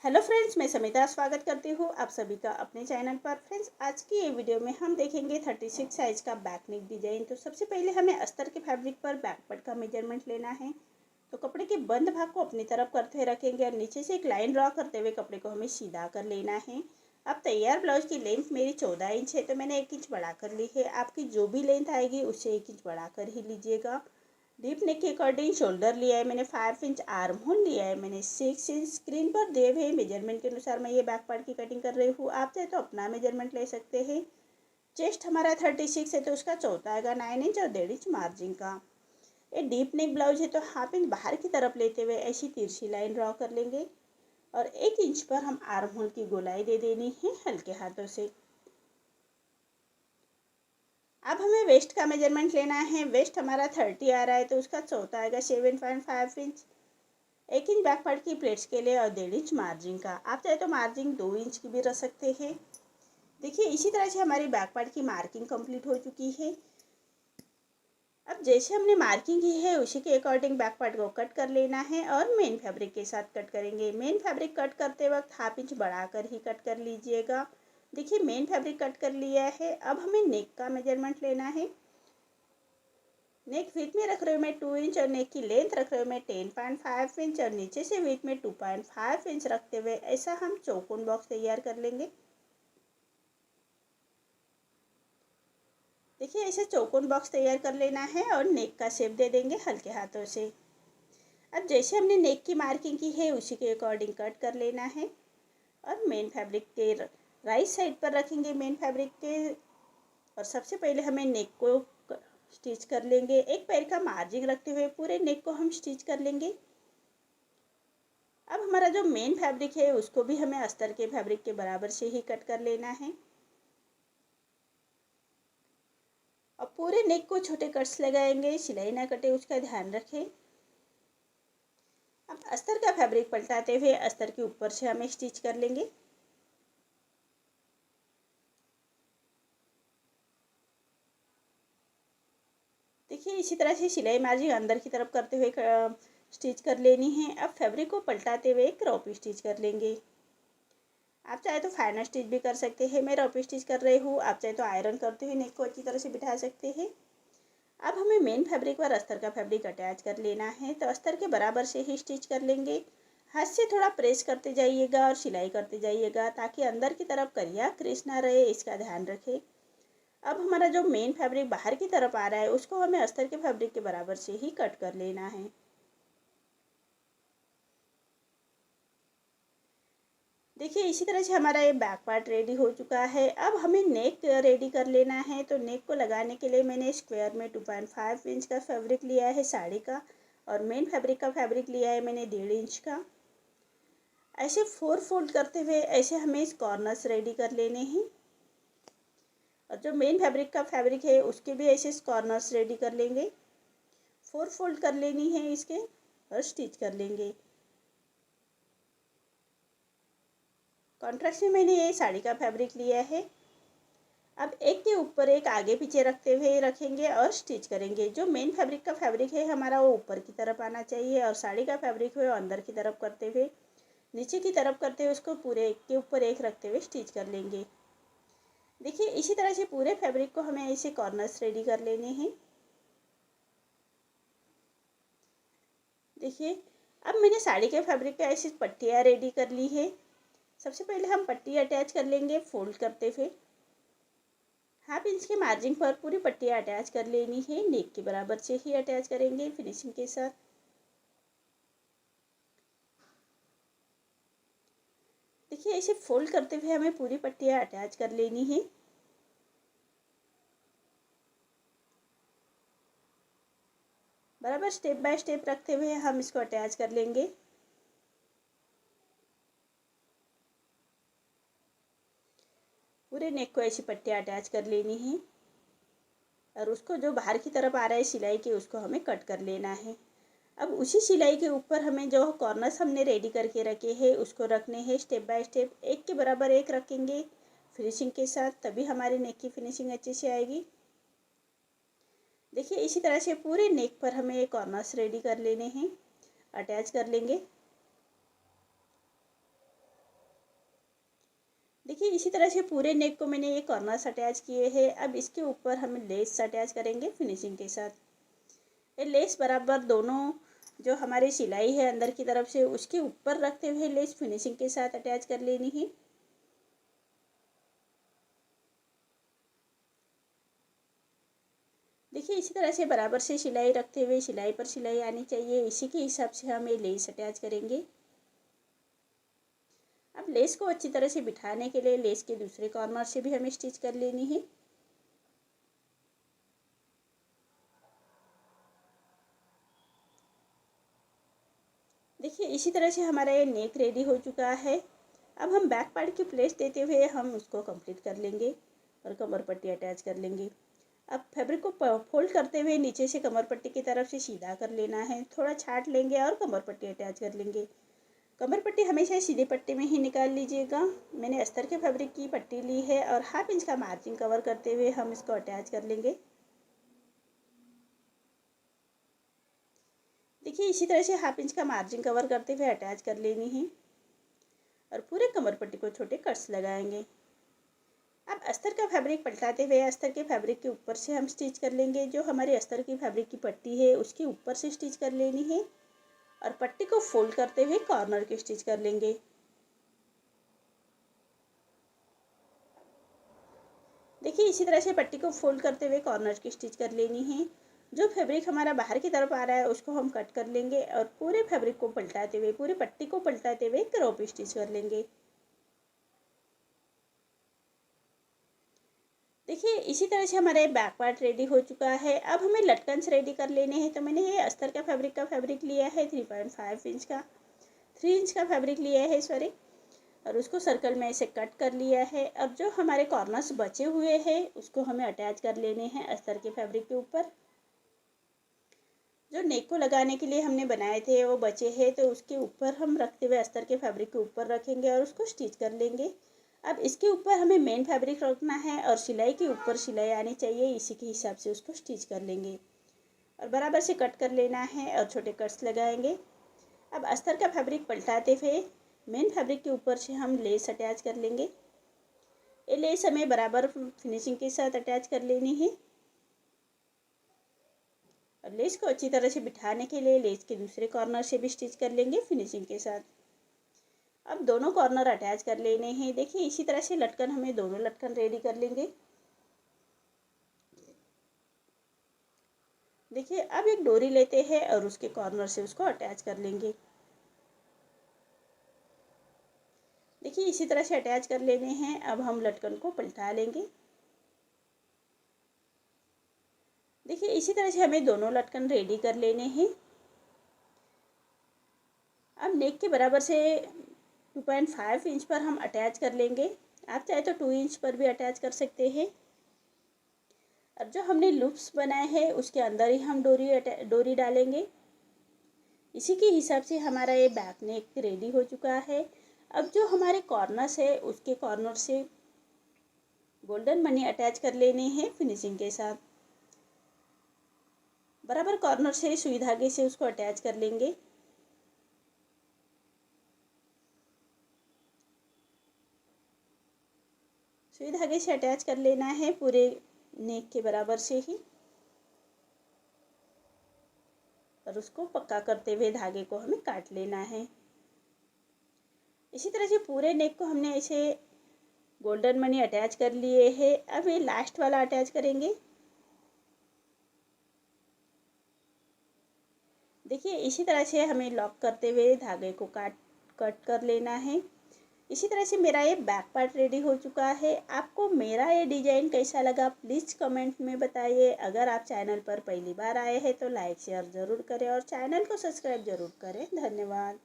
Hello friends, मैं समिता स्वागत करती हूँ आप सभी का अपने चैनल पर। फ्रेंड्स, आज की ये वीडियो में हम देखेंगे 36 साइज का बैक नेक डिजाइन। तो सबसे पहले हमें अस्तर के फैब्रिक पर बैक पार्ट का मेजरमेंट लेना है। तो कपड़े के बंद भाग को अपनी तरफ करते रखेंगे और नीचे से एक लाइन ड्रॉ करते हुए कपड़े को हमें सीधा कर लेना है। अब तैयार ब्लाउज की लेंथ मेरी 14 इंच है, तो मैंने 1 इंच बढ़ा कर ली है। आपकी जो भी लेंथ आएगी उससे 1 इंच बढ़ा कर ही लीजिएगा। डीप नेक के अकॉर्डिंग शोल्डर लिया है मैंने 5 इंच, आर्म होल लिया है मैंने 6 इंच। स्क्रीन पर दिए हुए मेजरमेंट के अनुसार मैं ये बैक पार्ट की कटिंग कर रही हूँ। आप चाहे तो अपना मेजरमेंट ले सकते हैं। चेस्ट हमारा 36 है, तो उसका चौथा आएगा 9 इंच और 1.5 इंच मार्जिन का। ये डीप नेक ब्लाउज है, तो हाफ इंच बाहर की तरफ लेते हुए ऐसी तिरछी लाइन ड्रॉ कर लेंगे और 1 इंच पर हम आर्म होल की गोलाई दे देनी है हल्के हाथों से। अब हमें वेस्ट का मेजरमेंट लेना है। वेस्ट हमारा 30 आ रहा है, तो उसका चौथा आएगा 7.5 इंच। 1 इंच बैक पार्ट की प्लेट्स के लिए और 1.5 इंच मार्जिन का। आप चाहे तो मार्जिन 2 इंच की भी रख सकते हैं। देखिए, इसी तरह से हमारी बैक पार्ट की मार्किंग कंप्लीट हो चुकी है। अब जैसे हमने मार्किंग की है उसी के अकॉर्डिंग बैक पार्ट को कट कर लेना है और मेन फैब्रिक के साथ कट करेंगे। मेन फैब्रिक कट करते वक्त हाफ इंच बढ़ाकर ही कट कर लीजिएगा। देखिए, मेन फैब्रिक कट कर लिया है। अब हमें नेक का मेजरमेंट लेना है। नेक विथ में रख रही हूँ मैं 2 इंच और नेक की लेंथ रख रही हूँ मैं 10.5 इंच और नीचे से विथ में 2.5 इंच रखते हुए ऐसा हम चौकोन बॉक्स तैयार कर लेंगे। देखिए, ऐसे चौकोन बॉक्स तैयार कर लेना है और नेक का शेप दे देंगे हल्के हाथों से। अब जैसे हमने नेक की मार्किंग की है उसी के अकॉर्डिंग कट कर लेना है और मेन फैब्रिक के राइट साइड पर रखेंगे मेन फैब्रिक के। और सबसे पहले हमें नेक को स्टिच कर लेंगे। एक पैर का मार्जिन रखते हुए पूरे नेक को हम स्टिच कर लेंगे। अब हमारा जो मेन फैब्रिक है उसको भी हमें अस्तर के फैब्रिक के बराबर से ही कट कर लेना है और पूरे नेक को छोटे कट्स लगाएंगे, सिलाई ना कटे उसका ध्यान रखें। अब अस्तर का फैब्रिक पलटाते हुए अस्तर के ऊपर से हमें स्टिच कर लेंगे। देखिए, इसी तरह से सिलाई मार्जिन अंदर की तरफ करते हुए स्टिच कर लेनी है। अब फैब्रिक को पलटाते हुए क्रॉप स्टिच कर लेंगे। आप चाहे तो फाइनल स्टिच भी कर सकते हैं, मैं रफ स्टिच कर रही हूँ। आप चाहे तो आयरन करते हुए नेक को अच्छी तरह से बिठा सकते हैं। अब हमें मेन फैब्रिक पर अस्तर का फैब्रिक अटैच कर लेना है, तो अस्तर के बराबर से ही स्टिच कर लेंगे। हाथ से थोड़ा प्रेस करते जाइएगा और सिलाई करते जाइएगा ताकि अंदर की तरफ करिया क्रीज ना रहे, इसका ध्यान रखें। अब हमारा जो मेन फैब्रिक बाहर की तरफ आ रहा है उसको हमें अस्तर के फैब्रिक के बराबर से ही कट कर लेना है। देखिए, इसी तरह से हमारा ये बैक पार्ट रेडी हो चुका है। अब हमें नेक रेडी कर लेना है। तो नेक को लगाने के लिए मैंने स्क्वायर में 2.5 इंच का फैब्रिक लिया है साड़ी का और मेन फैब्रिक का फैब्रिक लिया है मैंने 1.5 इंच का। ऐसे 4 फोल्ड करते हुए ऐसे हमें इस कॉर्नर्स रेडी कर लेने हैं और जो मेन फैब्रिक का फैब्रिक है उसके भी ऐसे कॉर्नर्स रेडी कर लेंगे। 4 फोल्ड कर लेनी है इसके और स्टिच कर लेंगे। कॉन्ट्रास्ट में मैंने ये साड़ी का फैब्रिक लिया है। अब एक के ऊपर एक आगे पीछे रखते हुए रखेंगे और स्टिच करेंगे। जो मेन फैब्रिक का फैब्रिक है हमारा वो ऊपर की तरफ आना चाहिए और साड़ी का फैब्रिक है वो अंदर की तरफ करते हुए नीचे की तरफ करते हुए उसको पूरे एक के ऊपर एक रखते हुए स्टिच कर लेंगे। देखिए, इसी तरह से पूरे फैब्रिक को हमें ऐसे कॉर्नर्स रेडी कर लेने हैं। देखिए, अब मैंने साड़ी के फैब्रिक का ऐसी पट्टियाँ रेडी कर ली है। सबसे पहले हम पट्टी अटैच कर लेंगे फोल्ड करते हुए। हाफ इंच के मार्जिन पर पूरी पट्टियाँ अटैच कर लेनी है, नेक के बराबर से ही अटैच करेंगे फिनिशिंग के साथ। देखिए, इसे फोल्ड करते हुए हमें पूरी पट्टियाँ अटैच कर लेनी है। बराबर स्टेप बाय स्टेप रखते हुए हम इसको अटैच कर लेंगे। पूरे नेक को ऐसी पट्टियाँ अटैच कर लेनी है और उसको जो बाहर की तरफ आ रहा है सिलाई के उसको हमें कट कर लेना है। अब उसी सिलाई के ऊपर हमें जो कॉर्नर्स हमने रेडी करके रखे हैं उसको रखने हैं स्टेप बाय स्टेप, एक के बराबर एक रखेंगे फिनिशिंग के साथ, तभी हमारी नेक की फिनिशिंग अच्छे से आएगी। देखिए, इसी तरह से पूरे नेक पर हमें कॉर्नर्स रेडी कर लेने हैं, अटैच कर लेंगे। देखिए इसी तरह से पूरे नेक को मैंने ये कॉर्नर्स अटैच किए हैं। अब इसके ऊपर हम लेस अटैच करेंगे फिनिशिंग के साथ। ये लेस बराबर दोनों जो हमारी सिलाई है अंदर की तरफ से उसके ऊपर रखते हुए लेस फिनिशिंग के साथ अटैच कर लेनी है। देखिए इसी तरह से बराबर से सिलाई रखते हुए सिलाई पर सिलाई आनी चाहिए, इसी के हिसाब से हम ये लेस अटैच करेंगे। अब लेस को अच्छी तरह से बिठाने के लिए लेस के दूसरे कॉर्नर से भी हमें स्टिच कर लेनी है। देखिए इसी तरह से हमारा ये नेक रेडी हो चुका है। अब हम बैक पार्ट की प्लेस देते हुए हम उसको कंप्लीट कर लेंगे और कमर पट्टी अटैच कर लेंगे। अब फैब्रिक को फोल्ड करते हुए नीचे से कमर पट्टी की तरफ से सीधा कर लेना है, थोड़ा छाट लेंगे और कमर पट्टी अटैच कर लेंगे। कमर पट्टी हमेशा सीधे पट्टी में ही निकाल लीजिएगा। मैंने अस्तर के फैब्रिक की पट्टी ली है और 1/2 इंच का मार्जिन कवर करते हुए हम इसको अटैच कर लेंगे। देखिए इसी तरह से 1/2 इंच का मार्जिन कवर करते हुए अटैच कर लेनी है और पूरे कमर पट्टी को छोटे कट्स लगाएंगे। अब अस्तर का फैब्रिक पलटाते हुए अस्तर के फैब्रिक के ऊपर से हम स्टिच कर लेंगे। जो हमारे अस्तर की फैब्रिक की पट्टी है उसके ऊपर से स्टिच कर लेनी है और पट्टी को फोल्ड करते हुए कॉर्नर की स्टिच कर लेंगे। देखिए इसी तरह से पट्टी को फोल्ड करते हुए कॉर्नर की स्टिच कर लेनी है। जो फैब्रिक हमारा बाहर की तरफ आ रहा है उसको हम कट कर लेंगे और पूरे फैब्रिक को पलटाते हुए पूरी पट्टी को पलटाते हुए क्रॉप स्टिच कर लेंगे। देखिए इसी तरह से हमारा बैक पार्ट रेडी हो चुका है। अब हमें लटकन्स रेडी कर लेने हैं। तो मैंने ये अस्तर का फैब्रिक लिया है 3.5 इंच का, 3 इंच का फैब्रिक लिया है सॉरी, और उसको सर्कल में ऐसे कट कर लिया है। अब जो हमारे कॉर्नर्स बचे हुए हैं उसको हमें अटैच कर लेने हैं अस्तर के फैब्रिक के ऊपर। जो नेक को लगाने के लिए हमने बनाए थे वो बचे हैं, तो उसके ऊपर हम रखते हुए अस्तर के फैब्रिक के ऊपर रखेंगे और उसको स्टिच कर लेंगे। अब इसके ऊपर हमें मेन फैब्रिक रखना है और सिलाई के ऊपर सिलाई आनी चाहिए, इसी के हिसाब से उसको स्टिच कर लेंगे और बराबर से कट कर लेना है और छोटे कट्स लगाएंगे। अब अस्तर का फैब्रिक पलटाते हुए मेन फैब्रिक के ऊपर से हम लेस अटैच कर लेंगे। ये लेस हमें बराबर फिनिशिंग के साथ अटैच कर लेनी है। अब लेस को अच्छी तरह से बिठाने के लिए लेस के दूसरे कॉर्नर से भी स्टिच कर लेंगे फिनिशिंग के साथ। अब दोनों कॉर्नर अटैच कर लेने हैं। देखिए इसी तरह से लटकन हमें दोनों लटकन रेडी कर लेंगे। देखिए अब एक डोरी लेते हैं और उसके कॉर्नर से उसको अटैच कर लेंगे। देखिए इसी तरह से अटैच कर लेने हैं। अब हम लटकन को पलटा लेंगे। देखिए इसी तरह से हमें दोनों लटकन रेडी कर लेने हैं। अब नेक के बराबर से 2.5 इंच पर हम अटैच कर लेंगे। आप चाहे तो 2 इंच पर भी अटैच कर सकते हैं। अब जो हमने लूप्स बनाए हैं उसके अंदर ही हम डोरी डालेंगे। इसी के हिसाब से हमारा ये बैक नेक रेडी हो चुका है। अब जो हमारे कॉर्नर्स है उसके कॉर्नर से गोल्डन मनी अटैच कर लेने हैं फिनिशिंग के साथ। बराबर कॉर्नर से सुई धागे से उसको अटैच कर लेंगे। सुई धागे से अटैच कर लेना है पूरे नेक के बराबर से ही और उसको पक्का करते हुए धागे को हमें काट लेना है। इसी तरह से पूरे नेक को हमने ऐसे गोल्डन मनी अटैच कर लिए है। अब ये लास्ट वाला अटैच करेंगे। देखिए इसी तरह से हमें लॉक करते हुए धागे को कट कर लेना है। इसी तरह से मेरा ये बैक पार्ट रेडी हो चुका है। आपको मेरा ये डिज़ाइन कैसा लगा प्लीज़ कमेंट में बताइए। अगर आप चैनल पर पहली बार आए हैं तो लाइक शेयर ज़रूर करें और चैनल को सब्सक्राइब ज़रूर करें। धन्यवाद।